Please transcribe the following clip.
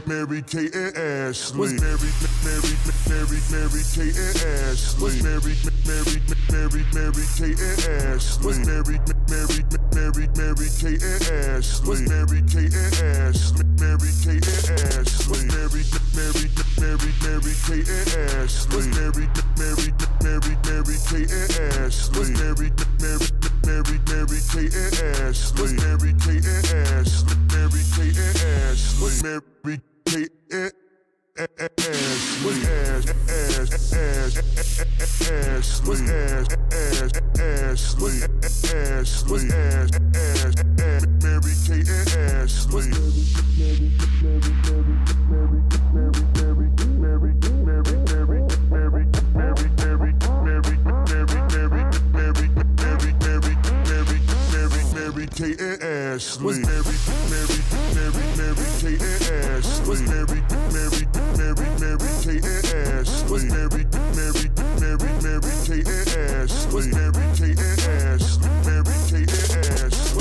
Mary Kate and Ashley. Was Mary Kate and Ashley. Was Mary Kate and Ashley. Was Mary Kate and Ashley. Was Mary Kate and Ashley. Mary Kate and Ashley. Was Mary Kate and Ashley. Was Mary Kate and Ashley. Was Mary Kate and Ashley. Was Mary Kate and Ashley. Mary Kate and Ashley. Was Mary Kate and was Mary Kate and Ashley. Kate and Ashley. Was Mary Kate and Ashley. Was Mary Kate and Ashley. Was Mary Kate and Ashley. Was Mary Kate and Ashley. Mary Kate and Ashley.